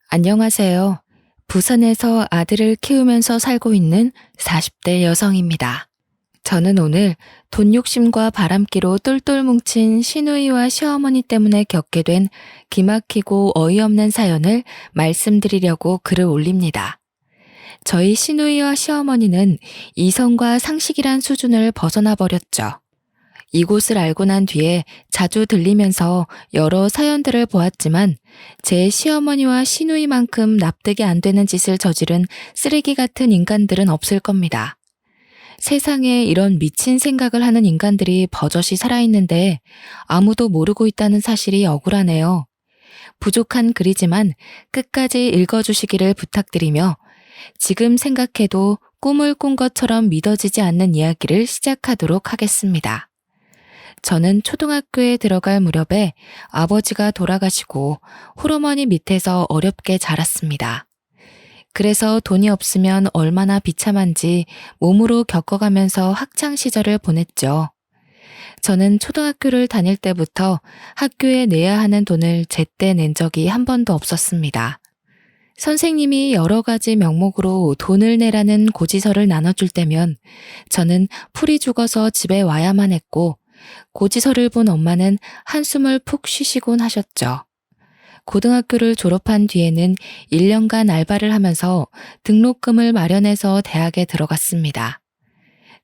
안녕하세요. 부산에서 아들을 키우면서 살고 있는 40대 여성입니다. 저는 오늘 돈 욕심과 바람기로 똘똘 뭉친 시누이와 시어머니 때문에 겪게 된 기막히고 어이없는 사연을 말씀드리려고 글을 올립니다. 저희 시누이와 시어머니는 이성과 상식이란 수준을 벗어나 버렸죠. 이곳을 알고 난 뒤에 자주 들리면서 여러 사연들을 보았지만 제 시어머니와 시누이만큼 납득이 안 되는 짓을 저지른 쓰레기 같은 인간들은 없을 겁니다. 세상에 이런 미친 생각을 하는 인간들이 버젓이 살아있는데 아무도 모르고 있다는 사실이 억울하네요. 부족한 글이지만 끝까지 읽어주시기를 부탁드리며 지금 생각해도 꿈을 꾼 것처럼 믿어지지 않는 이야기를 시작하도록 하겠습니다. 저는 초등학교에 들어갈 무렵에 아버지가 돌아가시고 홀어머니 밑에서 어렵게 자랐습니다. 그래서 돈이 없으면 얼마나 비참한지 몸으로 겪어가면서 학창 시절을 보냈죠. 저는 초등학교를 다닐 때부터 학교에 내야 하는 돈을 제때 낸 적이 한 번도 없었습니다. 선생님이 여러 가지 명목으로 돈을 내라는 고지서를 나눠줄 때면 저는 풀이 죽어서 집에 와야만 했고 고지서를 본 엄마는 한숨을 푹 쉬시곤 하셨죠. 고등학교를 졸업한 뒤에는 1년간 알바를 하면서 등록금을 마련해서 대학에 들어갔습니다.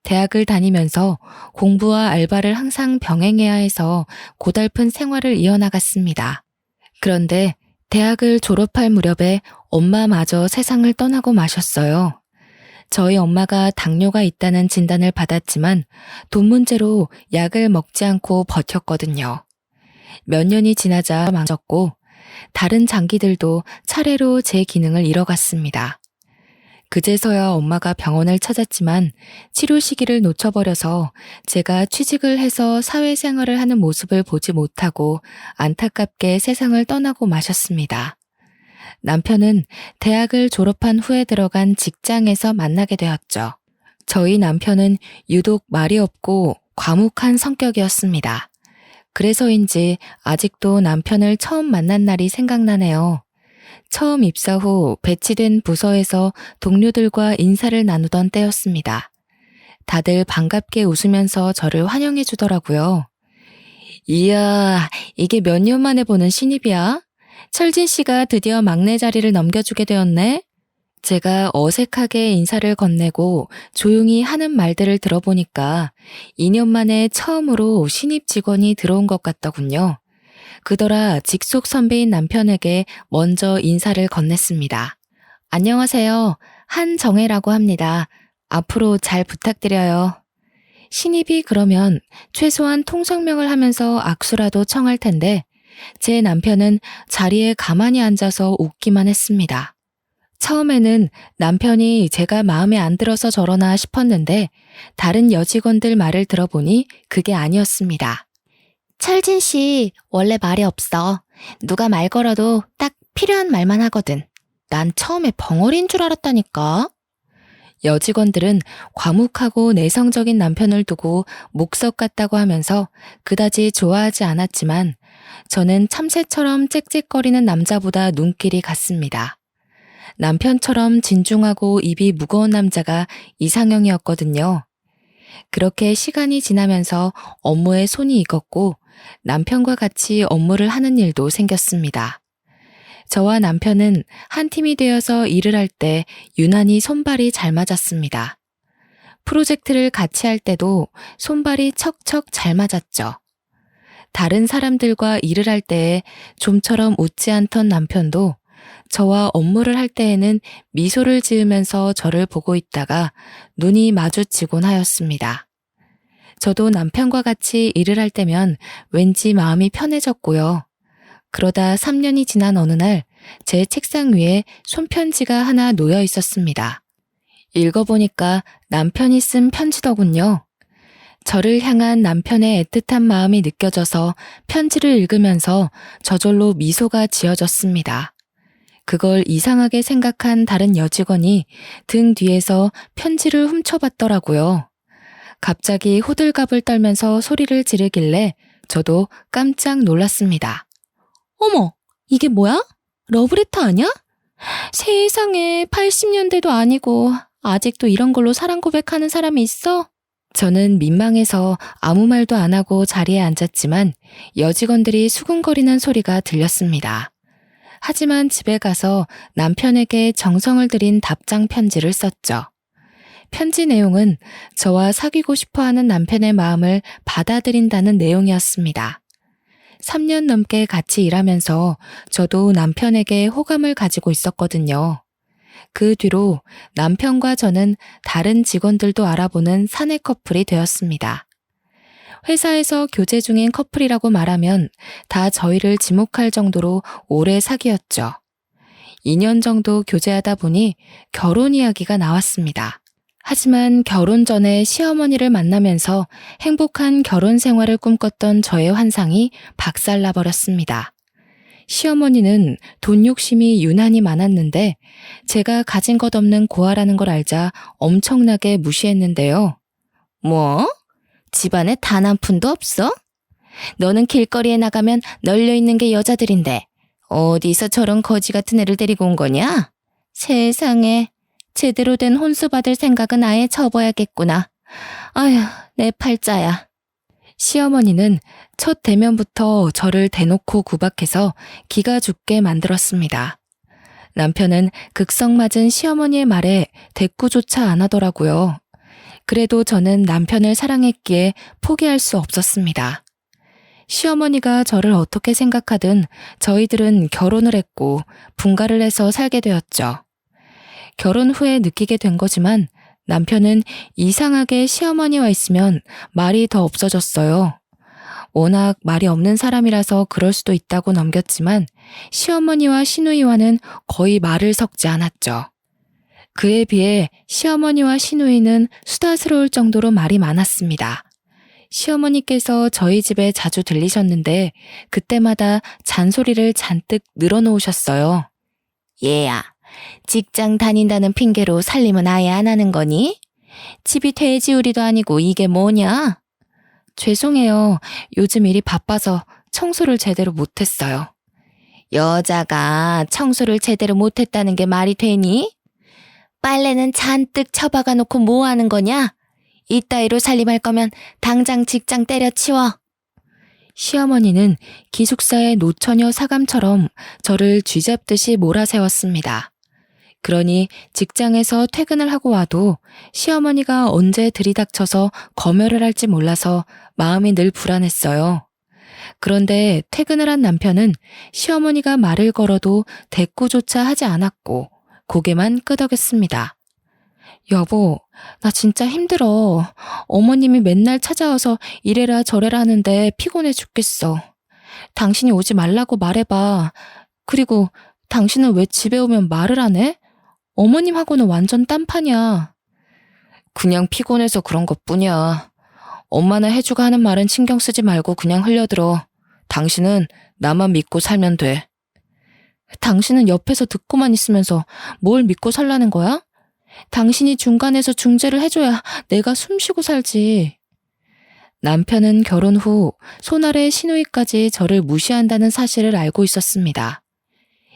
대학을 다니면서 공부와 알바를 항상 병행해야 해서 고달픈 생활을 이어나갔습니다. 그런데 대학을 졸업할 무렵에 엄마마저 세상을 떠나고 마셨어요. 저희 엄마가 당뇨가 있다는 진단을 받았지만 돈 문제로 약을 먹지 않고 버텼거든요. 몇 년이 지나자 망쳤고 다른 장기들도 차례로 제 기능을 잃어갔습니다. 그제서야 엄마가 병원을 찾았지만 치료 시기를 놓쳐버려서 제가 취직을 해서 사회생활을 하는 모습을 보지 못하고 안타깝게 세상을 떠나고 마셨습니다. 남편은 대학을 졸업한 후에 들어간 직장에서 만나게 되었죠. 저희 남편은 유독 말이 없고 과묵한 성격이었습니다. 그래서인지 아직도 남편을 처음 만난 날이 생각나네요. 처음 입사 후 배치된 부서에서 동료들과 인사를 나누던 때였습니다. 다들 반갑게 웃으면서 저를 환영해 주더라고요. 이야, 이게 몇 년 만에 보는 신입이야? 철진 씨가 드디어 막내 자리를 넘겨주게 되었네? 제가 어색하게 인사를 건네고 조용히 하는 말들을 들어보니까 2년 만에 처음으로 신입 직원이 들어온 것 같더군요. 그더라 직속 선배인 남편에게 먼저 인사를 건넸습니다. 안녕하세요. 한정혜라고 합니다. 앞으로 잘 부탁드려요. 신입이 그러면 최소한 통성명을 하면서 악수라도 청할 텐데 제 남편은 자리에 가만히 앉아서 웃기만 했습니다. 처음에는 남편이 제가 마음에 안 들어서 저러나 싶었는데 다른 여직원들 말을 들어보니 그게 아니었습니다. 철진 씨, 원래 말이 없어. 누가 말 걸어도 딱 필요한 말만 하거든. 난 처음에 벙어리인 줄 알았다니까. 여직원들은 과묵하고 내성적인 남편을 두고 목석 같다고 하면서 그다지 좋아하지 않았지만 저는 참새처럼 짹짹거리는 남자보다 눈길이 갔습니다. 남편처럼 진중하고 입이 무거운 남자가 이상형이었거든요. 그렇게 시간이 지나면서 업무에 손이 익었고 남편과 같이 업무를 하는 일도 생겼습니다. 저와 남편은 한 팀이 되어서 일을 할 때 유난히 손발이 잘 맞았습니다. 프로젝트를 같이 할 때도 손발이 척척 잘 맞았죠. 다른 사람들과 일을 할 때에 좀처럼 웃지 않던 남편도 저와 업무를 할 때에는 미소를 지으면서 저를 보고 있다가 눈이 마주치곤 하였습니다. 저도 남편과 같이 일을 할 때면 왠지 마음이 편해졌고요. 그러다 3년이 지난 어느 날 제 책상 위에 손편지가 하나 놓여 있었습니다. 읽어보니까 남편이 쓴 편지더군요. 저를 향한 남편의 애틋한 마음이 느껴져서 편지를 읽으면서 저절로 미소가 지어졌습니다. 그걸 이상하게 생각한 다른 여직원이 등 뒤에서 편지를 훔쳐봤더라고요. 갑자기 호들갑을 떨면서 소리를 지르길래 저도 깜짝 놀랐습니다. 어머, 이게 뭐야? 러브레터 아냐? 세상에 80년대도 아니고 아직도 이런 걸로 사랑 고백하는 사람이 있어? 저는 민망해서 아무 말도 안 하고 자리에 앉았지만 여직원들이 수군거리는 소리가 들렸습니다. 하지만 집에 가서 남편에게 정성을 들인 답장 편지를 썼죠. 편지 내용은 저와 사귀고 싶어하는 남편의 마음을 받아들인다는 내용이었습니다. 3년 넘게 같이 일하면서 저도 남편에게 호감을 가지고 있었거든요. 그 뒤로 남편과 저는 다른 직원들도 알아보는 사내 커플이 되었습니다. 회사에서 교제 중인 커플이라고 말하면 다 저희를 지목할 정도로 오래 사귀었죠. 2년 정도 교제하다 보니 결혼 이야기가 나왔습니다. 하지만 결혼 전에 시어머니를 만나면서 행복한 결혼 생활을 꿈꿨던 저의 환상이 박살나버렸습니다. 시어머니는 돈 욕심이 유난히 많았는데 제가 가진 것 없는 고아라는 걸 알자 엄청나게 무시했는데요. 뭐? 집안에 단 한 푼도 없어? 너는 길거리에 나가면 널려있는 게 여자들인데 어디서 저런 거지 같은 애를 데리고 온 거냐? 세상에, 제대로 된 혼수 받을 생각은 아예 접어야겠구나. 아휴, 내 팔자야. 시어머니는 첫 대면부터 저를 대놓고 구박해서 기가 죽게 만들었습니다. 남편은 극성맞은 시어머니의 말에 대꾸조차 안 하더라고요. 그래도 저는 남편을 사랑했기에 포기할 수 없었습니다. 시어머니가 저를 어떻게 생각하든 저희들은 결혼을 했고 분가를 해서 살게 되었죠. 결혼 후에 느끼게 된 거지만 남편은 이상하게 시어머니와 있으면 말이 더 없어졌어요. 워낙 말이 없는 사람이라서 그럴 수도 있다고 넘겼지만 시어머니와 시누이와는 거의 말을 섞지 않았죠. 그에 비해 시어머니와 시누이는 수다스러울 정도로 말이 많았습니다. 시어머니께서 저희 집에 자주 들리셨는데 그때마다 잔소리를 잔뜩 늘어놓으셨어요. 얘야, 직장 다닌다는 핑계로 살림은 아예 안 하는 거니? 집이 돼지우리도 아니고 이게 뭐냐? 죄송해요. 요즘 일이 바빠서 청소를 제대로 못했어요. 여자가 청소를 제대로 못했다는 게 말이 되니? 빨래는 잔뜩 처박아 놓고 뭐 하는 거냐? 이따위로 살림할 거면 당장 직장 때려치워. 시어머니는 기숙사의 노처녀 사감처럼 저를 쥐잡듯이 몰아세웠습니다. 그러니 직장에서 퇴근을 하고 와도 시어머니가 언제 들이닥쳐서 검열을 할지 몰라서 마음이 늘 불안했어요. 그런데 퇴근을 한 남편은 시어머니가 말을 걸어도 대꾸조차 하지 않았고 고개만 끄덕였습니다. 여보, 나 진짜 힘들어. 어머님이 맨날 찾아와서 이래라 저래라 하는데 피곤해 죽겠어. 당신이 오지 말라고 말해봐. 그리고 당신은 왜 집에 오면 말을 안 해? 어머님하고는 완전 딴판이야. 그냥 피곤해서 그런 것뿐이야. 엄마나 해주가 하는 말은 신경 쓰지 말고 그냥 흘려들어. 당신은 나만 믿고 살면 돼. 당신은 옆에서 듣고만 있으면서 뭘 믿고 살라는 거야? 당신이 중간에서 중재를 해줘야 내가 숨 쉬고 살지. 남편은 결혼 후 손아래 시누이까지 저를 무시한다는 사실을 알고 있었습니다.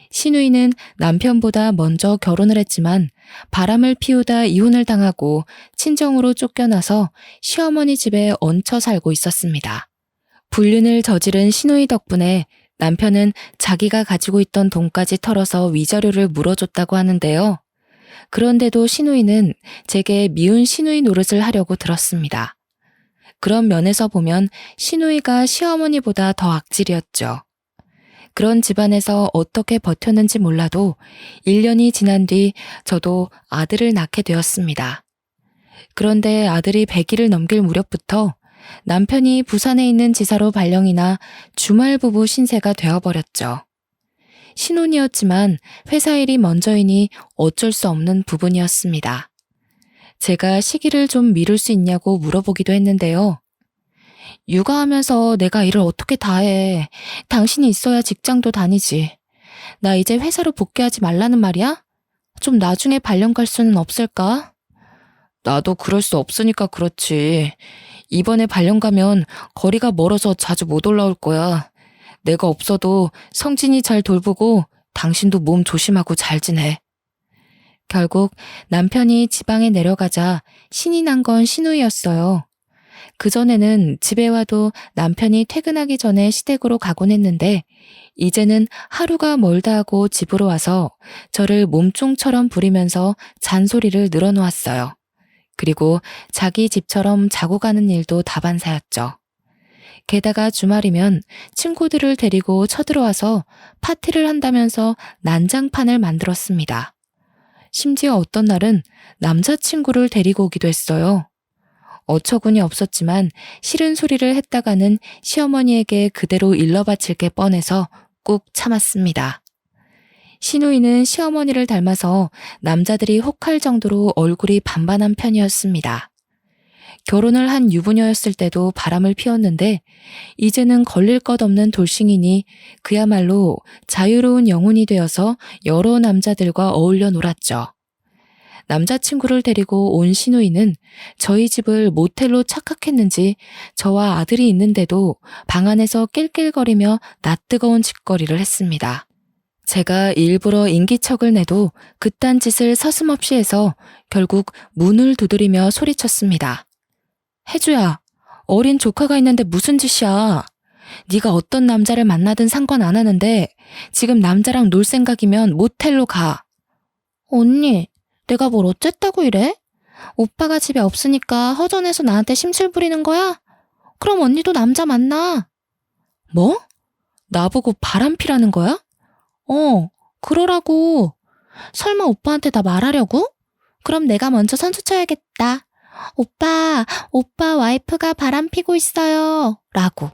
시누이는 남편보다 먼저 결혼을 했지만 바람을 피우다 이혼을 당하고 친정으로 쫓겨나서 시어머니 집에 얹혀 살고 있었습니다. 불륜을 저지른 시누이 덕분에 남편은 자기가 가지고 있던 돈까지 털어서 위자료를 물어줬다고 하는데요. 그런데도 시누이는 제게 미운 시누이 노릇을 하려고 들었습니다. 그런 면에서 보면 시누이가 시어머니보다 더 악질이었죠. 그런 집안에서 어떻게 버텼는지 몰라도 1년이 지난 뒤 저도 아들을 낳게 되었습니다. 그런데 아들이 100일을 넘길 무렵부터 남편이 부산에 있는 지사로 발령이나 주말 부부 신세가 되어버렸죠. 신혼이었지만 회사 일이 먼저이니 어쩔 수 없는 부분이었습니다. 제가 시기를 좀 미룰 수 있냐고 물어보기도 했는데요. 육아하면서 내가 일을 어떻게 다 해. 당신이 있어야 직장도 다니지. 나 이제 회사로 복귀하지 말라는 말이야? 좀 나중에 발령 갈 수는 없을까? 나도 그럴 수 없으니까 그렇지. 이번에 발령 가면 거리가 멀어서 자주 못 올라올 거야. 내가 없어도 성진이 잘 돌보고 당신도 몸 조심하고 잘 지내. 결국 남편이 지방에 내려가자 신이 난 건 신우이였어요. 그전에는 집에 와도 남편이 퇴근하기 전에 시댁으로 가곤 했는데 이제는 하루가 멀다 하고 집으로 와서 저를 몸종처럼 부리면서 잔소리를 늘어놓았어요. 그리고 자기 집처럼 자고 가는 일도 다반사였죠. 게다가 주말이면 친구들을 데리고 쳐들어와서 파티를 한다면서 난장판을 만들었습니다. 심지어 어떤 날은 남자친구를 데리고 오기도 했어요. 어처구니 없었지만 싫은 소리를 했다가는 시어머니에게 그대로 일러바칠 게 뻔해서 꾹 참았습니다. 시누이는 시어머니를 닮아서 남자들이 혹할 정도로 얼굴이 반반한 편이었습니다. 결혼을 한 유부녀였을 때도 바람을 피웠는데 이제는 걸릴 것 없는 돌싱이니 그야말로 자유로운 영혼이 되어서 여러 남자들과 어울려 놀았죠. 남자친구를 데리고 온 시누이는 저희 집을 모텔로 착각했는지 저와 아들이 있는데도 방 안에서 낄낄거리며 낯뜨거운 짓거리를 했습니다. 제가 일부러 인기척을 내도 그딴 짓을 서슴없이 해서 결국 문을 두드리며 소리쳤습니다. 혜주야, 어린 조카가 있는데 무슨 짓이야. 네가 어떤 남자를 만나든 상관 안 하는데 지금 남자랑 놀 생각이면 모텔로 가. 언니, 내가 뭘 어쨌다고 이래? 오빠가 집에 없으니까 허전해서 나한테 심술 부리는 거야? 그럼 언니도 남자 만나. 뭐? 나보고 바람피라는 거야? 그러라고. 설마 오빠한테 다 말하려고? 그럼 내가 먼저 선수 쳐야겠다. 오빠 와이프가 바람피고 있어요. 라고.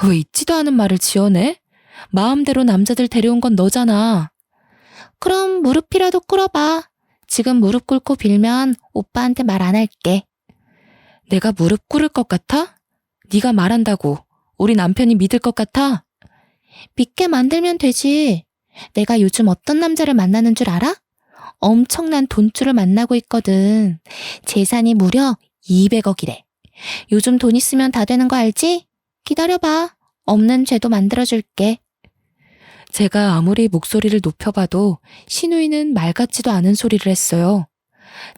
왜 있지도 않은 말을 지어내? 마음대로 남자들 데려온 건 너잖아. 그럼 무릎이라도 꿇어봐. 지금 무릎 꿇고 빌면 오빠한테 말 안 할게. 내가 무릎 꿇을 것 같아? 네가 말한다고 우리 남편이 믿을 것 같아? 믿게 만들면 되지. 내가 요즘 어떤 남자를 만나는 줄 알아? 엄청난 돈줄을 만나고 있거든. 재산이 무려 200억이래. 요즘 돈 있으면 다 되는 거 알지? 기다려봐. 없는 죄도 만들어줄게. 제가 아무리 목소리를 높여봐도 시누이는 말 같지도 않은 소리를 했어요.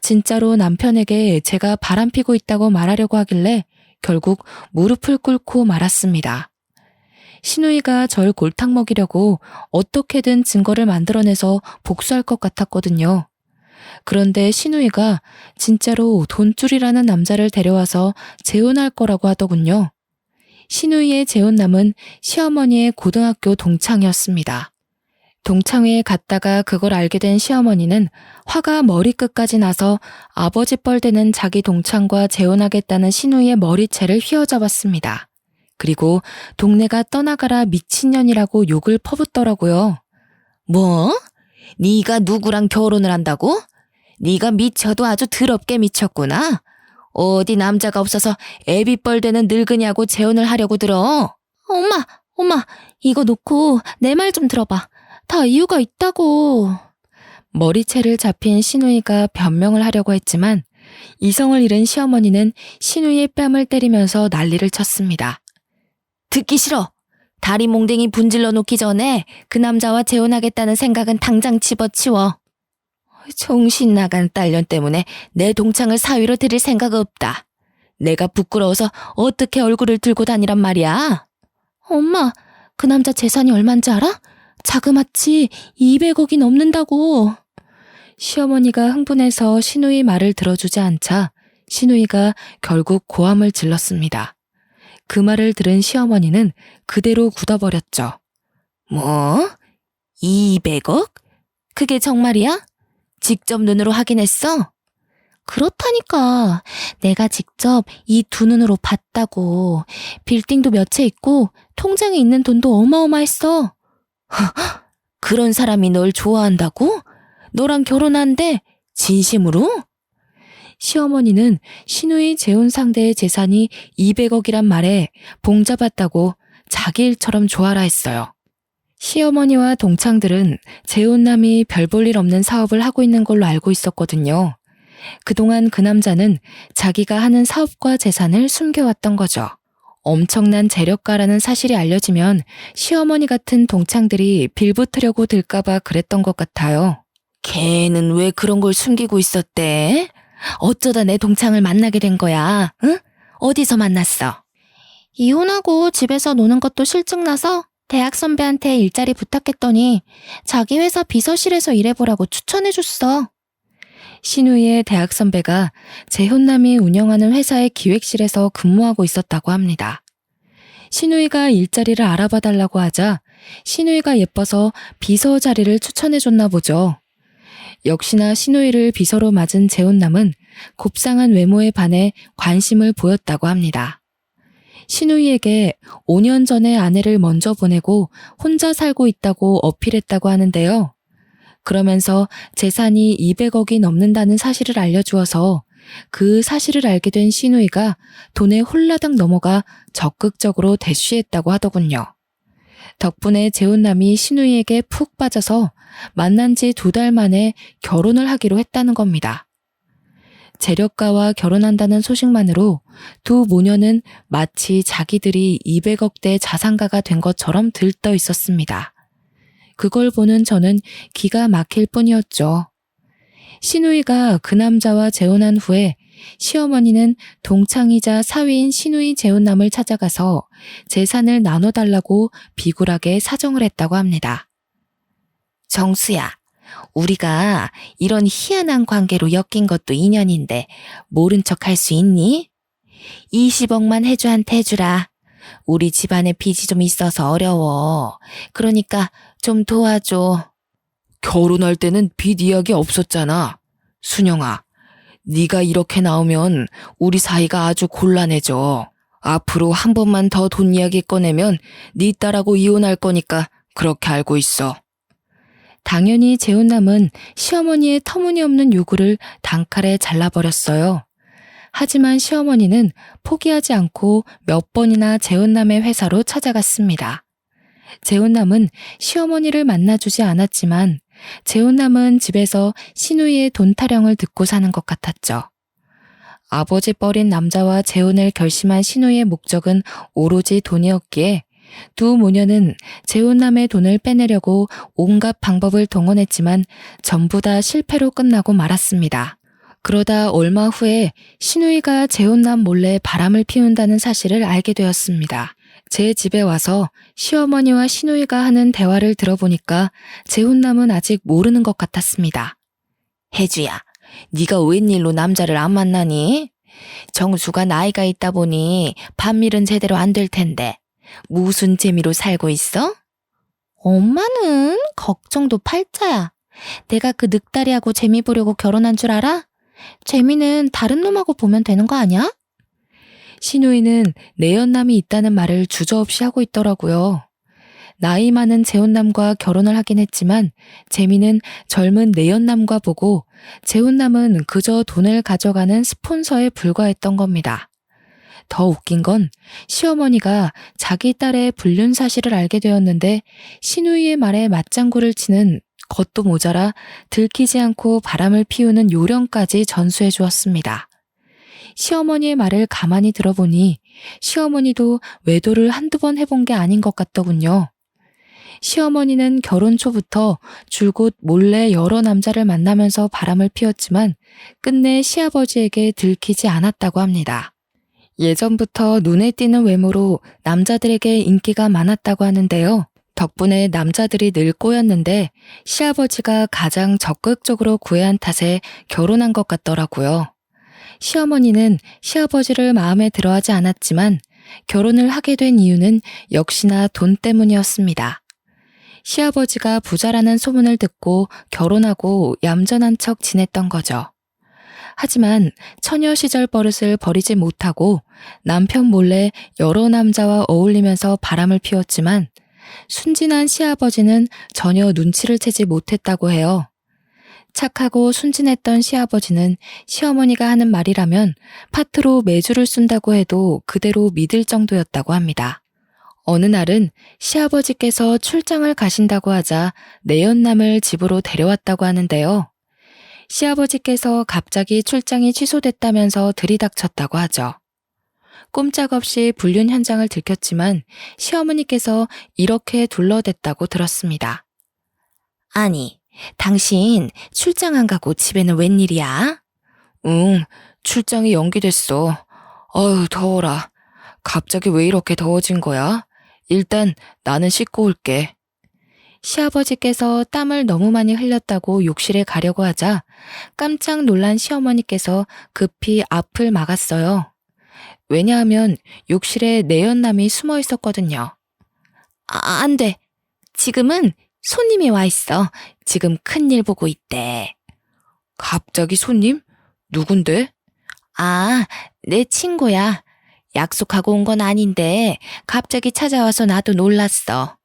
진짜로 남편에게 제가 바람피고 있다고 말하려고 하길래 결국 무릎을 꿇고 말았습니다. 시누이가 절 골탕 먹이려고 어떻게든 증거를 만들어내서 복수할 것 같았거든요. 그런데 시누이가 진짜로 돈줄이라는 남자를 데려와서 재혼할 거라고 하더군요. 시누이의 재혼남은 시어머니의 고등학교 동창이었습니다. 동창회에 갔다가 그걸 알게 된 시어머니는 화가 머리끝까지 나서 아버지 뻘되는 자기 동창과 재혼하겠다는 시누이의 머리채를 휘어잡았습니다. 그리고 동네가 떠나가라 미친년이라고 욕을 퍼붓더라고요. 뭐? 네가 누구랑 결혼을 한다고? 네가 미쳐도 아주 더럽게 미쳤구나. 어디 남자가 없어서 애비뻘되는 늙은이하고 재혼을 하려고 들어. 엄마, 이거 놓고 내 말 좀 들어봐. 다 이유가 있다고. 머리채를 잡힌 시누이가 변명을 하려고 했지만 이성을 잃은 시어머니는 시누이의 뺨을 때리면서 난리를 쳤습니다. 듣기 싫어. 다리 몽댕이 분질러 놓기 전에 그 남자와 재혼하겠다는 생각은 당장 집어치워. 정신 나간 딸년 때문에 내 동창을 사위로 들일 생각 없다. 내가 부끄러워서 어떻게 얼굴을 들고 다니란 말이야. 엄마, 그 남자 재산이 얼만지 알아? 자그마치 200억이 넘는다고. 시어머니가 흥분해서 시누이 말을 들어주지 않자 시누이가 결국 고함을 질렀습니다. 그 말을 들은 시어머니는 그대로 굳어버렸죠. 뭐? 200억? 그게 정말이야? 직접 눈으로 확인했어? 그렇다니까. 내가 직접 이 두 눈으로 봤다고. 빌딩도 몇 채 있고 통장에 있는 돈도 어마어마했어. 그런 사람이 널 좋아한다고? 너랑 결혼한대? 진심으로? 시어머니는 시누이 재혼 상대의 재산이 200억이란 말에 봉잡았다고 자기 일처럼 좋아라 했어요. 시어머니와 동창들은 재혼남이 별 볼 일 없는 사업을 하고 있는 걸로 알고 있었거든요. 그동안 그 남자는 자기가 하는 사업과 재산을 숨겨왔던 거죠. 엄청난 재력가라는 사실이 알려지면 시어머니 같은 동창들이 빌붙으려고 들까봐 그랬던 것 같아요. 걔는 왜 그런 걸 숨기고 있었대? 어쩌다 내 동창을 만나게 된 거야? 응? 어디서 만났어? 이혼하고 집에서 노는 것도 실증나서 대학 선배한테 일자리 부탁했더니 자기 회사 비서실에서 일해보라고 추천해줬어. 신우이의 대학 선배가 재혼남이 운영하는 회사의 기획실에서 근무하고 있었다고 합니다. 신우이가 일자리를 알아봐 달라고 하자 신우이가 예뻐서 비서 자리를 추천해줬나 보죠. 역시나 신우이를 비서로 맞은 재혼남은 곱상한 외모에 반해 관심을 보였다고 합니다. 신우이에게 5년 전에 아내를 먼저 보내고 혼자 살고 있다고 어필했다고 하는데요. 그러면서 재산이 200억이 넘는다는 사실을 알려주어서 그 사실을 알게 된 신우이가 돈에 홀라당 넘어가 적극적으로 대쉬했다고 하더군요. 덕분에 재혼남이 신우이에게 푹 빠져서 만난 지 2달 만에 결혼을 하기로 했다는 겁니다. 재력가와 결혼한다는 소식만으로 두 모녀는 마치 자기들이 200억대 자산가가 된 것처럼 들떠 있었습니다. 그걸 보는 저는 기가 막힐 뿐이었죠. 신우이가 그 남자와 재혼한 후에 시어머니는 동창이자 사위인 신우이 재혼남을 찾아가서 재산을 나눠달라고 비굴하게 사정을 했다고 합니다. 정수야, 우리가 이런 희한한 관계로 엮인 것도 인연인데 모른 척 할 수 있니? 20억만 해주한테 해주라. 우리 집안에 빚이 좀 있어서 어려워. 그러니까 좀 도와줘. 결혼할 때는 빚 이야기 없었잖아. 순영아, 네가 이렇게 나오면 우리 사이가 아주 곤란해져. 앞으로 한 번만 더 돈 이야기 꺼내면 네 딸하고 이혼할 거니까 그렇게 알고 있어. 당연히 재혼남은 시어머니의 터무니없는 요구를 단칼에 잘라버렸어요. 하지만 시어머니는 포기하지 않고 몇 번이나 재혼남의 회사로 찾아갔습니다. 재혼남은 시어머니를 만나주지 않았지만 재혼남은 집에서 신우이의 돈 타령을 듣고 사는 것 같았죠. 아버지 뻘인 남자와 재혼을 결심한 신우이의 목적은 오로지 돈이었기에 두 모녀는 재혼남의 돈을 빼내려고 온갖 방법을 동원했지만 전부 다 실패로 끝나고 말았습니다. 그러다 얼마 후에 신우이가 재혼남 몰래 바람을 피운다는 사실을 알게 되었습니다. 제 집에 와서 시어머니와 신우이가 하는 대화를 들어보니까 재혼남은 아직 모르는 것 같았습니다. 혜주야, 네가 웬일로 남자를 안 만나니? 정수가 나이가 있다 보니 반밀은 제대로 안 될 텐데 무슨 재미로 살고 있어? 엄마는 걱정도 팔자야. 내가 그 늑다리하고 재미 보려고 결혼한 줄 알아? 재미는 다른 놈하고 보면 되는 거 아니야? 신우이는 내연남이 있다는 말을 주저없이 하고 있더라고요. 나이 많은 재혼남과 결혼을 하긴 했지만 재미는 젊은 내연남과 보고 재혼남은 그저 돈을 가져가는 스폰서에 불과했던 겁니다. 더 웃긴 건 시어머니가 자기 딸의 불륜 사실을 알게 되었는데 신우이의 말에 맞장구를 치는 것도 모자라 들키지 않고 바람을 피우는 요령까지 전수해 주었습니다. 시어머니의 말을 가만히 들어보니 시어머니도 외도를 한두 번 해본 게 아닌 것 같더군요. 시어머니는 결혼 초부터 줄곧 몰래 여러 남자를 만나면서 바람을 피웠지만 끝내 시아버지에게 들키지 않았다고 합니다. 예전부터 눈에 띄는 외모로 남자들에게 인기가 많았다고 하는데요. 덕분에 남자들이 늘 꼬였는데 시아버지가 가장 적극적으로 구애한 탓에 결혼한 것 같더라고요. 시어머니는 시아버지를 마음에 들어하지 않았지만 결혼을 하게 된 이유는 역시나 돈 때문이었습니다. 시아버지가 부자라는 소문을 듣고 결혼하고 얌전한 척 지냈던 거죠. 하지만 처녀 시절 버릇을 버리지 못하고 남편 몰래 여러 남자와 어울리면서 바람을 피웠지만 순진한 시아버지는 전혀 눈치를 채지 못했다고 해요. 착하고 순진했던 시아버지는 시어머니가 하는 말이라면 파트로 매주를 쓴다고 해도 그대로 믿을 정도였다고 합니다. 어느 날은 시아버지께서 출장을 가신다고 하자 내연남을 집으로 데려왔다고 하는데요. 시아버지께서 갑자기 출장이 취소됐다면서 들이닥쳤다고 하죠. 꼼짝없이 불륜 현장을 들켰지만 시어머니께서 이렇게 둘러댔다고 들었습니다. 아니, 당신 출장 안 가고 집에는 웬일이야? 응, 출장이 연기됐어. 어휴, 더워라. 갑자기 왜 이렇게 더워진 거야? 일단 나는 씻고 올게. 시아버지께서 땀을 너무 많이 흘렸다고 욕실에 가려고 하자 깜짝 놀란 시어머니께서 급히 앞을 막았어요. 왜냐하면 욕실에 내연남이 숨어 있었거든요. 안 돼. 지금은 손님이 와 있어. 지금 큰일 보고 있대. 갑자기 손님? 누군데? 아, 내 친구야. 약속하고 온 건 아닌데 갑자기 찾아와서 나도 놀랐어.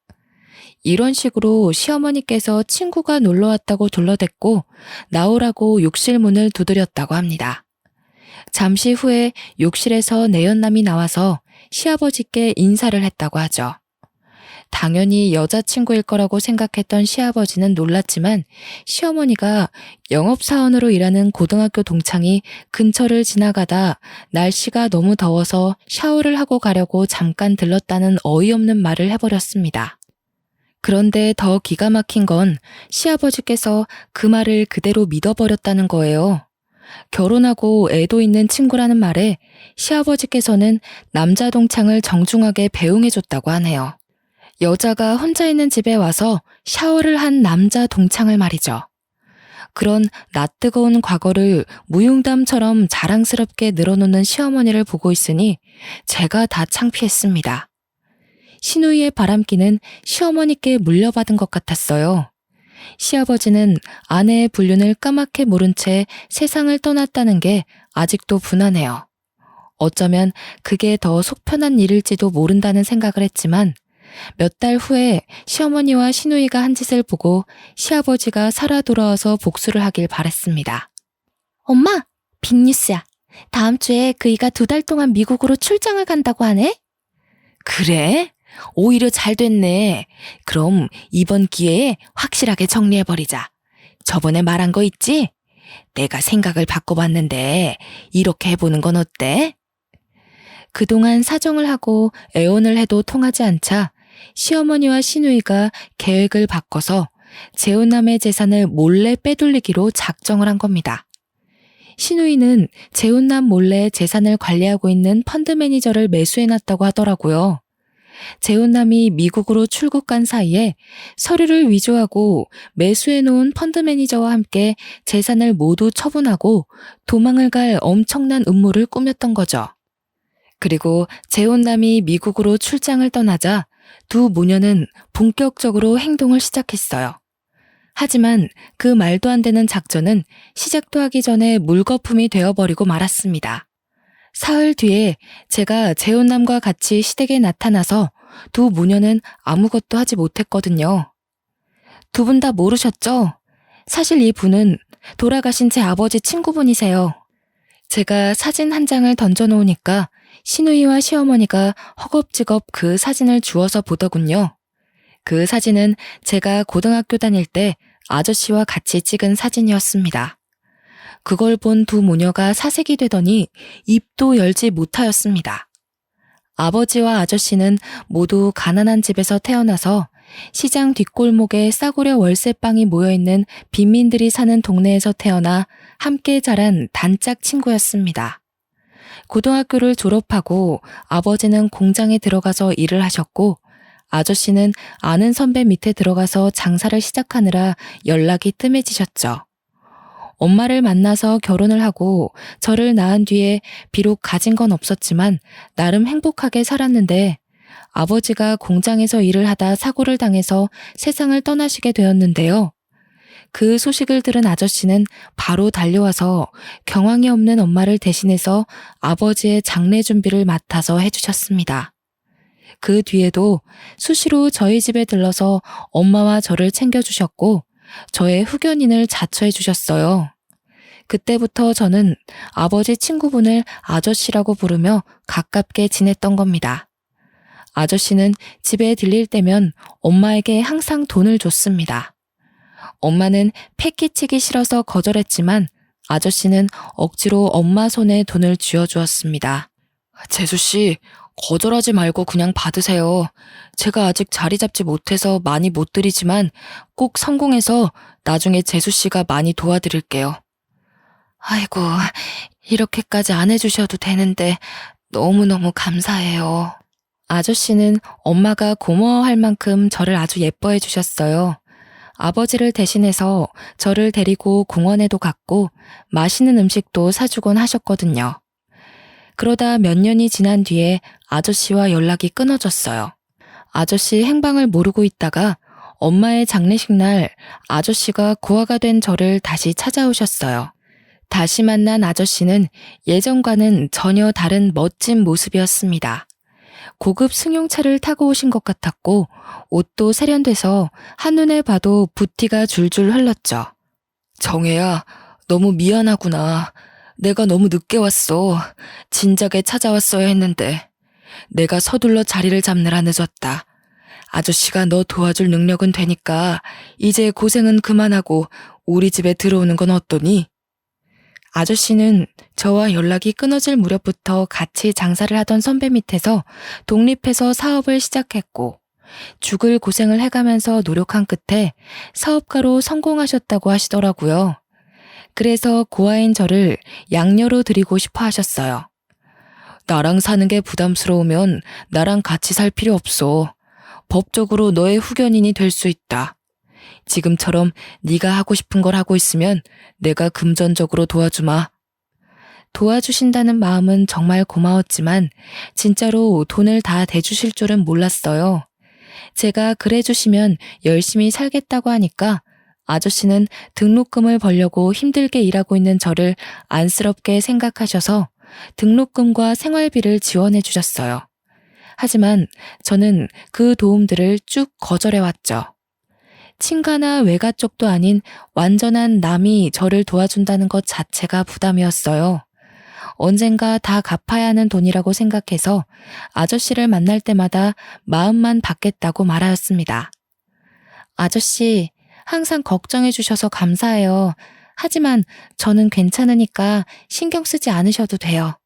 이런 식으로 시어머니께서 친구가 놀러 왔다고 둘러댔고 나오라고 욕실 문을 두드렸다고 합니다. 잠시 후에 욕실에서 내연남이 나와서 시아버지께 인사를 했다고 하죠. 당연히 여자친구일 거라고 생각했던 시아버지는 놀랐지만 시어머니가 영업사원으로 일하는 고등학교 동창이 근처를 지나가다 날씨가 너무 더워서 샤워를 하고 가려고 잠깐 들렀다는 어이없는 말을 해버렸습니다. 그런데 더 기가 막힌 건 시아버지께서 그 말을 그대로 믿어버렸다는 거예요. 결혼하고 애도 있는 친구라는 말에 시아버지께서는 남자 동창을 정중하게 배웅해줬다고 하네요. 여자가 혼자 있는 집에 와서 샤워를 한 남자 동창을 말이죠. 그런 낯뜨거운 과거를 무용담처럼 자랑스럽게 늘어놓는 시어머니를 보고 있으니 제가 다 창피했습니다. 시누이의 바람기는 시어머니께 물려받은 것 같았어요. 시아버지는 아내의 불륜을 까맣게 모른 채 세상을 떠났다는 게 아직도 분하네요. 어쩌면 그게 더 속편한 일일지도 모른다는 생각을 했지만 몇 달 후에 시어머니와 시누이가 한 짓을 보고 시아버지가 살아 돌아와서 복수를 하길 바랬습니다. 엄마, 빅뉴스야. 다음 주에 그이가 2달 동안 미국으로 출장을 간다고 하네? 그래? 오히려 잘 됐네. 그럼 이번 기회에 확실하게 정리해버리자. 저번에 말한 거 있지? 내가 생각을 바꿔봤는데 이렇게 해보는 건 어때? 그동안 사정을 하고 애원을 해도 통하지 않자 시어머니와 시누이가 계획을 바꿔서 재혼남의 재산을 몰래 빼돌리기로 작정을 한 겁니다. 시누이는 재혼남 몰래 재산을 관리하고 있는 펀드 매니저를 매수해놨다고 하더라고요. 재혼남이 미국으로 출국 간 사이에 서류를 위조하고 매수해놓은 펀드 매니저와 함께 재산을 모두 처분하고 도망을 갈 엄청난 음모를 꾸몄던 거죠. 그리고 재혼남이 미국으로 출장을 떠나자 두 모녀는 본격적으로 행동을 시작했어요. 하지만 그 말도 안 되는 작전은 시작도 하기 전에 물거품이 되어버리고 말았습니다. 사흘 뒤에 제가 재혼남과 같이 시댁에 나타나서 두 모녀는 아무것도 하지 못했거든요. 두 분 다 모르셨죠? 사실 이 분은 돌아가신 제 아버지 친구분이세요. 제가 사진 한 장을 던져놓으니까 시누이와 시어머니가 허겁지겁 그 사진을 주워서 보더군요. 그 사진은 제가 고등학교 다닐 때 아저씨와 같이 찍은 사진이었습니다. 그걸 본 두 모녀가 사색이 되더니 입도 열지 못하였습니다. 아버지와 아저씨는 모두 가난한 집에서 태어나서 시장 뒷골목에 싸구려 월세방이 모여있는 빈민들이 사는 동네에서 태어나 함께 자란 단짝 친구였습니다. 고등학교를 졸업하고 아버지는 공장에 들어가서 일을 하셨고 아저씨는 아는 선배 밑에 들어가서 장사를 시작하느라 연락이 뜸해지셨죠. 엄마를 만나서 결혼을 하고 저를 낳은 뒤에 비록 가진 건 없었지만 나름 행복하게 살았는데 아버지가 공장에서 일을 하다 사고를 당해서 세상을 떠나시게 되었는데요. 그 소식을 들은 아저씨는 바로 달려와서 경황이 없는 엄마를 대신해서 아버지의 장례 준비를 맡아서 해주셨습니다. 그 뒤에도 수시로 저희 집에 들러서 엄마와 저를 챙겨주셨고 저의 후견인을 자처해 주셨어요. 그때부터 저는 아버지 친구분을 아저씨라고 부르며 가깝게 지냈던 겁니다. 아저씨는 집에 들릴 때면 엄마에게 항상 돈을 줬습니다. 엄마는 패기치기 싫어서 거절했지만 아저씨는 억지로 엄마 손에 돈을 쥐어주었습니다. 재수씨, 거절하지 말고 그냥 받으세요. 제가 아직 자리 잡지 못해서 많이 못 드리지만 꼭 성공해서 나중에 재수씨가 많이 도와드릴게요. 아이고, 이렇게까지 안 해주셔도 되는데 너무너무 감사해요. 아저씨는 엄마가 고마워할 만큼 저를 아주 예뻐해 주셨어요. 아버지를 대신해서 저를 데리고 공원에도 갔고 맛있는 음식도 사주곤 하셨거든요. 그러다 몇 년이 지난 뒤에 아저씨와 연락이 끊어졌어요. 아저씨 행방을 모르고 있다가 엄마의 장례식 날 아저씨가 고아가 된 저를 다시 찾아오셨어요. 다시 만난 아저씨는 예전과는 전혀 다른 멋진 모습이었습니다. 고급 승용차를 타고 오신 것 같았고 옷도 세련돼서 한눈에 봐도 부티가 줄줄 흘렀죠. 정혜야, 너무 미안하구나. 내가 너무 늦게 왔어. 진작에 찾아왔어야 했는데. 내가 서둘러 자리를 잡느라 늦었다. 아저씨가 너 도와줄 능력은 되니까 이제 고생은 그만하고 우리 집에 들어오는 건 어떠니? 아저씨는 저와 연락이 끊어질 무렵부터 같이 장사를 하던 선배 밑에서 독립해서 사업을 시작했고 죽을 고생을 해가면서 노력한 끝에 사업가로 성공하셨다고 하시더라고요. 그래서 고아인 저를 양녀로 드리고 싶어 하셨어요. 나랑 사는 게 부담스러우면 나랑 같이 살 필요 없어. 법적으로 너의 후견인이 될 수 있다. 지금처럼 네가 하고 싶은 걸 하고 있으면 내가 금전적으로 도와주마. 도와주신다는 마음은 정말 고마웠지만 진짜로 돈을 다 대주실 줄은 몰랐어요. 제가 그래 주시면 열심히 살겠다고 하니까 아저씨는 등록금을 벌려고 힘들게 일하고 있는 저를 안쓰럽게 생각하셔서 등록금과 생활비를 지원해 주셨어요. 하지만 저는 그 도움들을 쭉 거절해왔죠. 친가나 외가 쪽도 아닌 완전한 남이 저를 도와준다는 것 자체가 부담이었어요. 언젠가 다 갚아야 하는 돈이라고 생각해서 아저씨를 만날 때마다 마음만 받겠다고 말하였습니다. 아저씨, 항상 걱정해 주셔서 감사해요. 하지만 저는 괜찮으니까 신경 쓰지 않으셔도 돼요.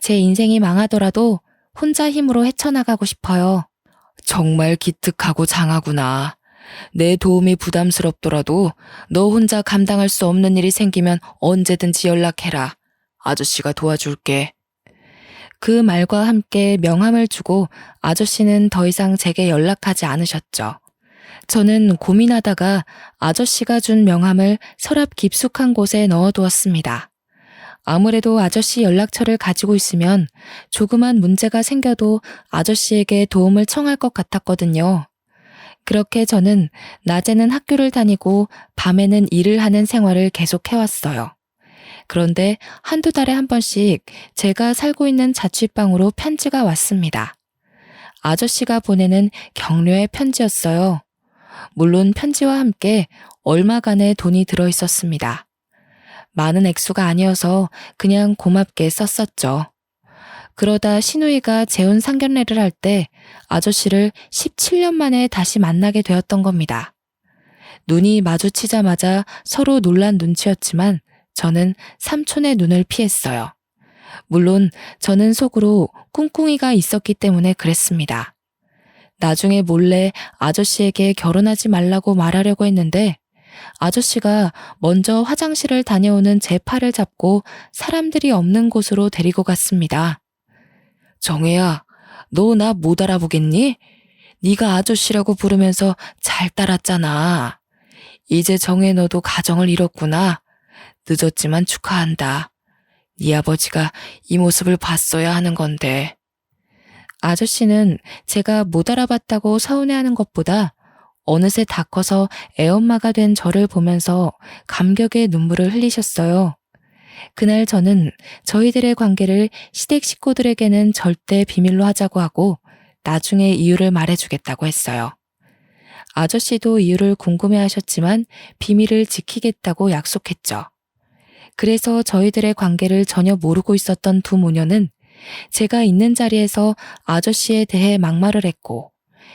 제 인생이 망하더라도 혼자 힘으로 헤쳐나가고 싶어요. 정말 기특하고 장하구나. 내 도움이 부담스럽더라도 너 혼자 감당할 수 없는 일이 생기면 언제든지 연락해라. 아저씨가 도와줄게. 그 말과 함께 명함을 주고 아저씨는 더 이상 제게 연락하지 않으셨죠. 저는 고민하다가 아저씨가 준 명함을 서랍 깊숙한 곳에 넣어두었습니다. 아무래도 아저씨 연락처를 가지고 있으면 조그만 문제가 생겨도 아저씨에게 도움을 청할 것 같았거든요. 그렇게 저는 낮에는 학교를 다니고 밤에는 일을 하는 생활을 계속해왔어요. 그런데 한두 달에 한 번씩 제가 살고 있는 자취방으로 편지가 왔습니다. 아저씨가 보내는 격려의 편지였어요. 물론 편지와 함께 얼마간의 돈이 들어있었습니다. 많은 액수가 아니어서 그냥 고맙게 썼었죠. 그러다 시누이가 재혼 상견례를 할 때 아저씨를 17년 만에 다시 만나게 되었던 겁니다. 눈이 마주치자마자 서로 놀란 눈치였지만 저는 삼촌의 눈을 피했어요. 물론 저는 속으로 꿍꿍이가 있었기 때문에 그랬습니다. 나중에 몰래 아저씨에게 결혼하지 말라고 말하려고 했는데 아저씨가 먼저 화장실을 다녀오는 제 팔을 잡고 사람들이 없는 곳으로 데리고 갔습니다. 정혜야, 너 나 못 알아보겠니? 네가 아저씨라고 부르면서 잘 따랐잖아. 이제 정혜 너도 가정을 이뤘구나. 늦었지만 축하한다. 네 아버지가 이 모습을 봤어야 하는 건데. 아저씨는 제가 못 알아봤다고 서운해하는 것보다 어느새 다 커서 애엄마가 된 저를 보면서 감격의 눈물을 흘리셨어요. 그날 저는 저희들의 관계를 시댁 식구들에게는 절대 비밀로 하자고 하고 나중에 이유를 말해주겠다고 했어요. 아저씨도 이유를 궁금해하셨지만 비밀을 지키겠다고 약속했죠. 그래서 저희들의 관계를 전혀 모르고 있었던 두 모녀는 제가 있는 자리에서 아저씨에 대해 막말을 했고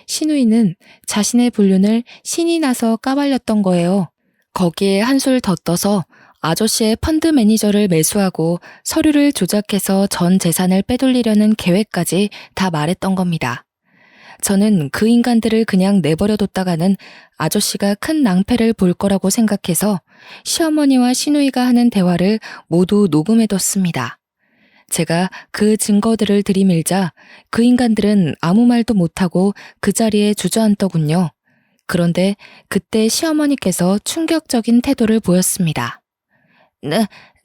시누이는 자신의 불륜을 신이 나서 까발렸던 거예요. 거기에 한술 더 떠서 아저씨의 펀드 매니저를 매수하고 서류를 조작해서 전 재산을 빼돌리려는 계획까지 다 말했던 겁니다. 저는 그 인간들을 그냥 내버려뒀다가는 아저씨가 큰 낭패를 볼 거라고 생각해서 시어머니와 시누이가 하는 대화를 모두 녹음해뒀습니다. 제가 그 증거들을 들이밀자 그 인간들은 아무 말도 못하고 그 자리에 주저앉더군요. 그런데 그때 시어머니께서 충격적인 태도를 보였습니다.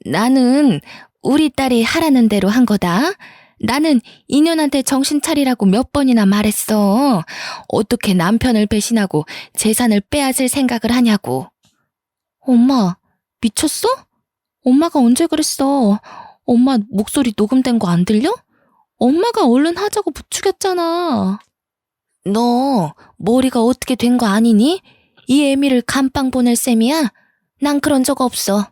나는 우리 딸이 하라는 대로 한 거다. 나는 이년한테 정신 차리라고 몇 번이나 말했어. 어떻게 남편을 배신하고 재산을 빼앗을 생각을 하냐고. 엄마, 미쳤어? 엄마가 언제 그랬어? 엄마 목소리 녹음된 거 안 들려? 엄마가 얼른 하자고 부추겼잖아. 너 머리가 어떻게 된 거 아니니? 이 애미를 감방 보낼 셈이야? 난 그런 적 없어.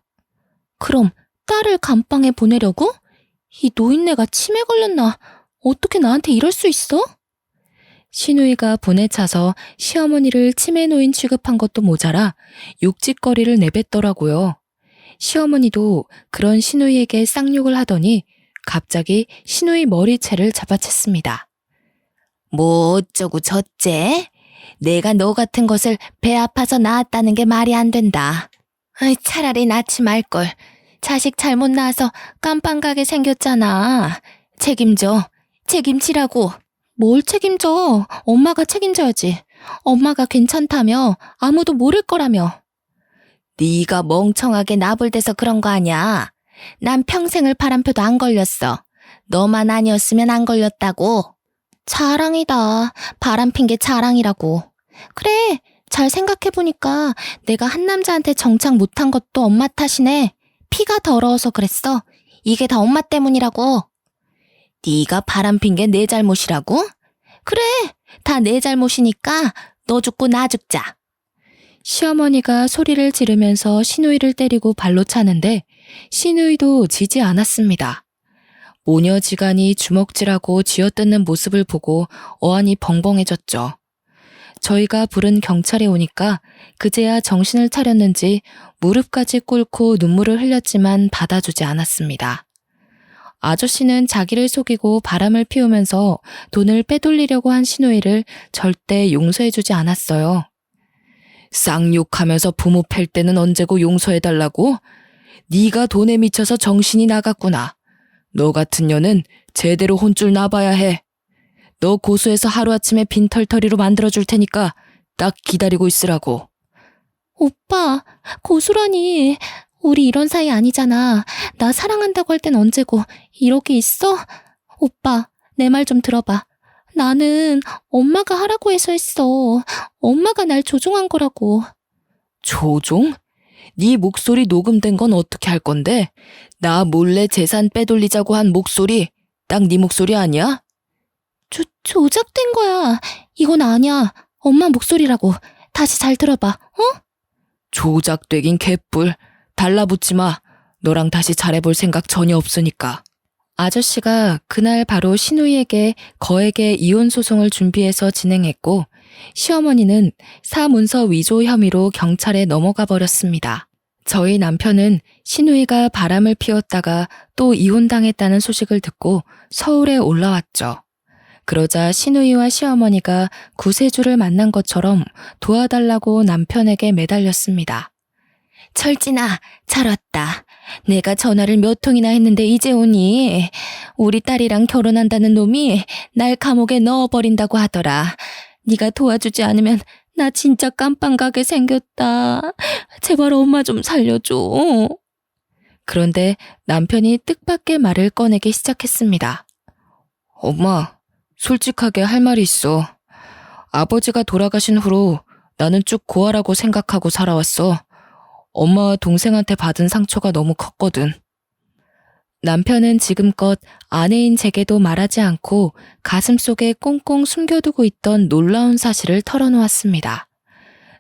그럼 딸을 감방에 보내려고? 이 노인네가 치매 걸렸나? 어떻게 나한테 이럴 수 있어? 시누이가 분에 차서 시어머니를 치매 노인 취급한 것도 모자라 욕짓거리를 내뱉더라고요. 시어머니도 그런 시누이에게 쌍욕을 하더니 갑자기 시누이 머리채를 잡아챘습니다. 뭐 어쩌고 저째? 내가 너 같은 것을 배 아파서 낳았다는 게 말이 안 된다. 차라리 낳지 말걸. 자식 잘못 낳아서 깜빵 가게 생겼잖아. 책임져. 책임지라고. 뭘 책임져? 엄마가 책임져야지. 엄마가 괜찮다며 아무도 모를 거라며. 네가 멍청하게 나불대서 그런 거 아니야. 난 평생을 바람펴도 안 걸렸어. 너만 아니었으면 안 걸렸다고. 자랑이다. 바람핀 게 자랑이라고. 그래, 잘 생각해보니까 내가 한 남자한테 정착 못한 것도 엄마 탓이네. 피가 더러워서 그랬어. 이게 다 엄마 때문이라고. 네가 바람핀 게 내 잘못이라고? 그래, 다 내 잘못이니까 너 죽고 나 죽자. 시어머니가 소리를 지르면서 시누이를 때리고 발로 차는데 시누이도 지지 않았습니다. 모녀지간이 주먹질하고 쥐어뜯는 모습을 보고 어안이 벙벙해졌죠. 저희가 부른 경찰이 오니까 그제야 정신을 차렸는지 무릎까지 꿇고 눈물을 흘렸지만 받아주지 않았습니다. 아저씨는 자기를 속이고 바람을 피우면서 돈을 빼돌리려고 한 시누이를 절대 용서해주지 않았어요. 쌍욕하면서 부모 팰 때는 언제고 용서해달라고? 네가 돈에 미쳐서 정신이 나갔구나. 너 같은 년은 제대로 혼쭐 나봐야 해. 너 고소해서 하루아침에 빈털터리로 만들어줄 테니까 딱 기다리고 있으라고. 오빠, 고소라니. 우리 이런 사이 아니잖아. 나 사랑한다고 할 땐 언제고 이러기 있어? 오빠, 내 말 좀 들어봐. 나는 엄마가 하라고 해서 했어. 엄마가 날 조종한 거라고. 조종? 네 목소리 녹음된 건 어떻게 할 건데? 나 몰래 재산 빼돌리자고 한 목소리 딱 네 목소리 아니야? 조작된 거야. 이건 아니야. 엄마 목소리라고. 다시 잘 들어봐. 어? 조작되긴 개뿔. 달라붙지 마. 너랑 다시 잘해볼 생각 전혀 없으니까. 아저씨가 그날 바로 시누이에게 거액의 이혼 소송을 준비해서 진행했고 시어머니는 사문서 위조 혐의로 경찰에 넘어가 버렸습니다. 저희 남편은 시누이가 바람을 피웠다가 또 이혼당했다는 소식을 듣고 서울에 올라왔죠. 그러자 시누이와 시어머니가 구세주를 만난 것처럼 도와달라고 남편에게 매달렸습니다. 철진아, 잘 왔다. 내가 전화를 몇 통이나 했는데 이제 오니? 우리 딸이랑 결혼한다는 놈이 날 감옥에 넣어버린다고 하더라. 네가 도와주지 않으면 나 진짜 깜빵 가게 생겼다. 제발 엄마 좀 살려줘. 그런데 남편이 뜻밖의 말을 꺼내기 시작했습니다. 엄마, 솔직하게 할 말이 있어. 아버지가 돌아가신 후로 나는 쭉 고아라고 생각하고 살아왔어. 엄마와 동생한테 받은 상처가 너무 컸거든. 남편은 지금껏 아내인 제게도 말하지 않고 가슴속에 꽁꽁 숨겨두고 있던 놀라운 사실을 털어놓았습니다.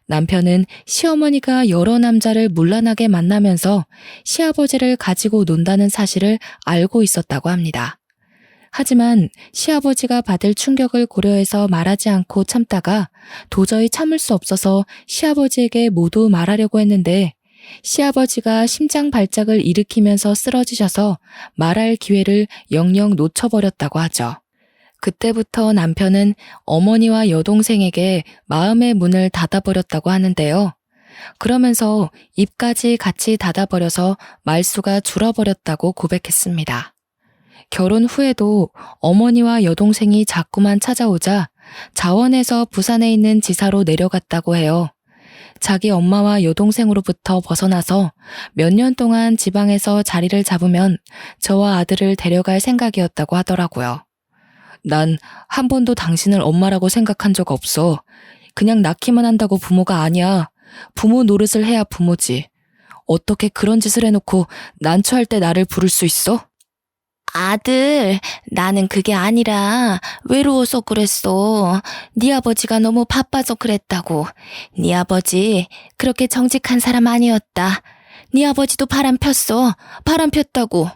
남편은 시어머니가 여러 남자를 문란하게 만나면서 시아버지를 가지고 논다는 사실을 알고 있었다고 합니다. 하지만 시아버지가 받을 충격을 고려해서 말하지 않고 참다가 도저히 참을 수 없어서 시아버지에게 모두 말하려고 했는데 시아버지가 심장 발작을 일으키면서 쓰러지셔서 말할 기회를 영영 놓쳐버렸다고 하죠. 그때부터 남편은 어머니와 여동생에게 마음의 문을 닫아버렸다고 하는데요. 그러면서 입까지 같이 닫아버려서 말수가 줄어버렸다고 고백했습니다. 결혼 후에도 어머니와 여동생이 자꾸만 찾아오자 자원에서 부산에 있는 지사로 내려갔다고 해요. 자기 엄마와 여동생으로부터 벗어나서 몇 년 동안 지방에서 자리를 잡으면 저와 아들을 데려갈 생각이었다고 하더라고요. 난 한 번도 당신을 엄마라고 생각한 적 없어. 그냥 낳기만 한다고 부모가 아니야. 부모 노릇을 해야 부모지. 어떻게 그런 짓을 해놓고 난처할 때 나를 부를 수 있어? 아들, 나는 그게 아니라 외로워서 그랬어. 네 아버지가 너무 바빠서 그랬다고. 네 아버지 그렇게 정직한 사람 아니었다. 네 아버지도 바람 폈어. 바람 폈다고.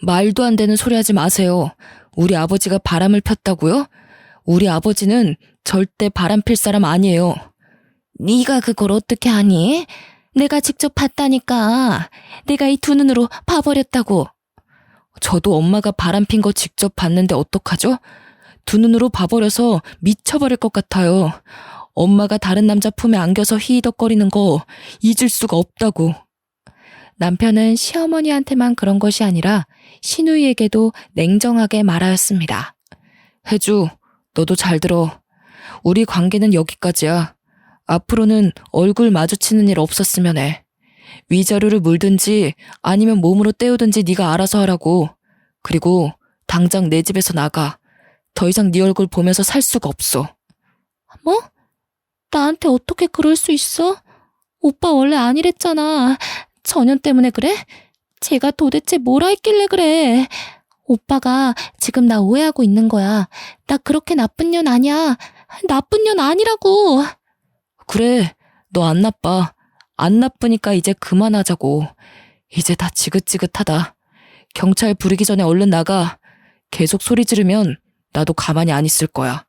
말도 안 되는 소리 하지 마세요. 우리 아버지가 바람을 폈다고요? 우리 아버지는 절대 바람 필 사람 아니에요. 네가 그걸 어떻게 아니? 내가 직접 봤다니까. 내가 이 두 눈으로 봐버렸다고. 저도 엄마가 바람핀 거 직접 봤는데 어떡하죠? 두 눈으로 봐버려서 미쳐버릴 것 같아요. 엄마가 다른 남자 품에 안겨서 히히덕거리는 거 잊을 수가 없다고. 남편은 시어머니한테만 그런 것이 아니라 시누이에게도 냉정하게 말하였습니다. 혜주, 너도 잘 들어. 우리 관계는 여기까지야. 앞으로는 얼굴 마주치는 일 없었으면 해. 위자료를 물든지 아니면 몸으로 때우든지 네가 알아서 하라고. 그리고 당장 내 집에서 나가. 더 이상 네 얼굴 보면서 살 수가 없어. 뭐? 나한테 어떻게 그럴 수 있어? 오빠 원래 아니랬잖아. 전현 때문에 그래? 제가 도대체 뭐라 했길래 그래? 오빠가 지금 나 오해하고 있는 거야. 나 그렇게 나쁜 년 아니야. 나쁜 년 아니라고. 그래, 너 안 나빠. 안 나쁘니까 이제 그만하자고. 이제 다 지긋지긋하다. 경찰 부르기 전에 얼른 나가. 계속 소리 지르면 나도 가만히 안 있을 거야.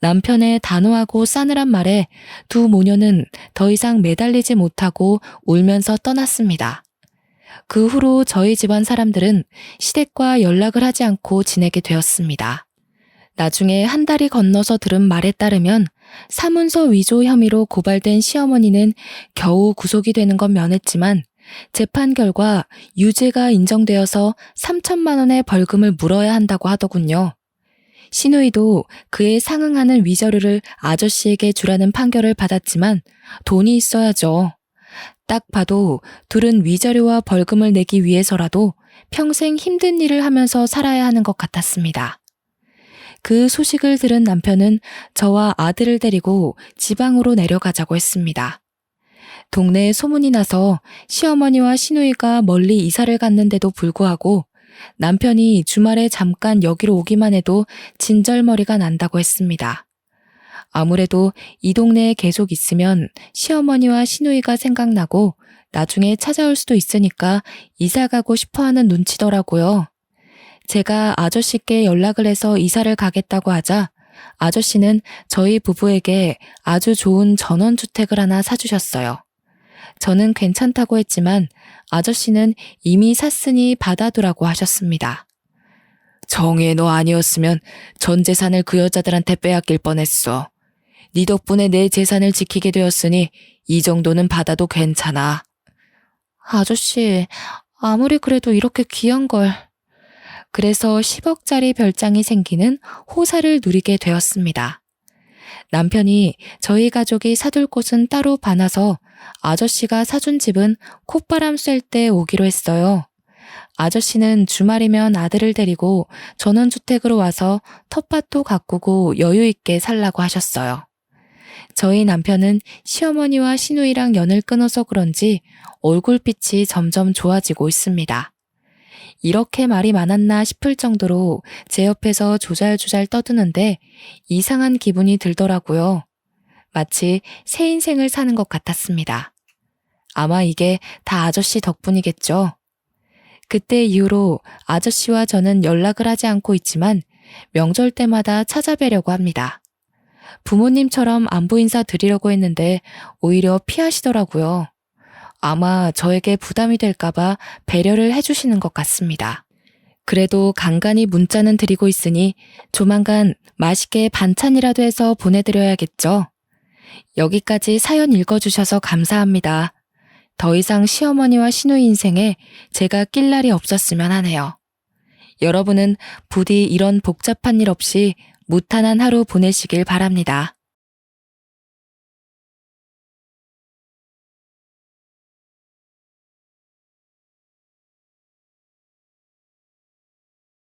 남편의 단호하고 싸늘한 말에 두 모녀는 더 이상 매달리지 못하고 울면서 떠났습니다. 그 후로 저희 집안 사람들은 시댁과 연락을 하지 않고 지내게 되었습니다. 나중에 한 달이 건너서 들은 말에 따르면 사문서 위조 혐의로 고발된 시어머니는 겨우 구속이 되는 건 면했지만 재판 결과 유죄가 인정되어서 3천만 원의 벌금을 물어야 한다고 하더군요. 시누이도 그에 상응하는 위자료를 아저씨에게 주라는 판결을 받았지만 돈이 있어야죠. 딱 봐도 둘은 위자료와 벌금을 내기 위해서라도 평생 힘든 일을 하면서 살아야 하는 것 같았습니다. 그 소식을 들은 남편은 저와 아들을 데리고 지방으로 내려가자고 했습니다. 동네에 소문이 나서 시어머니와 시누이가 멀리 이사를 갔는데도 불구하고 남편이 주말에 잠깐 여기로 오기만 해도 진절머리가 난다고 했습니다. 아무래도 이 동네에 계속 있으면 시어머니와 시누이가 생각나고 나중에 찾아올 수도 있으니까 이사 가고 싶어하는 눈치더라고요. 제가 아저씨께 연락을 해서 이사를 가겠다고 하자 아저씨는 저희 부부에게 아주 좋은 전원주택을 하나 사주셨어요. 저는 괜찮다고 했지만 아저씨는 이미 샀으니 받아두라고 하셨습니다. 정혜 너 아니었으면 전 재산을 그 여자들한테 빼앗길 뻔했어. 네 덕분에 내 재산을 지키게 되었으니 이 정도는 받아도 괜찮아. 아저씨, 아무리 그래도 이렇게 귀한 걸. 그래서 10억짜리 별장이 생기는 호사를 누리게 되었습니다. 남편이 저희 가족이 사둘 곳은 따로 봐놔서 아저씨가 사준 집은 콧바람 쐴 때 오기로 했어요. 아저씨는 주말이면 아들을 데리고 전원주택으로 와서 텃밭도 가꾸고 여유있게 살라고 하셨어요. 저희 남편은 시어머니와 시누이랑 연을 끊어서 그런지 얼굴빛이 점점 좋아지고 있습니다. 이렇게 말이 많았나 싶을 정도로 제 옆에서 조잘조잘 떠드는데 이상한 기분이 들더라고요. 마치 새 인생을 사는 것 같았습니다. 아마 이게 다 아저씨 덕분이겠죠. 그때 이후로 아저씨와 저는 연락을 하지 않고 있지만 명절 때마다 찾아뵈려고 합니다. 부모님처럼 안부 인사 드리려고 했는데 오히려 피하시더라고요. 아마 저에게 부담이 될까봐 배려를 해주시는 것 같습니다. 그래도 간간히 문자는 드리고 있으니 조만간 맛있게 반찬이라도 해서 보내드려야겠죠? 여기까지 사연 읽어주셔서 감사합니다. 더 이상 시어머니와 시누이 인생에 제가 낄 날이 없었으면 하네요. 여러분은 부디 이런 복잡한 일 없이 무탈한 하루 보내시길 바랍니다.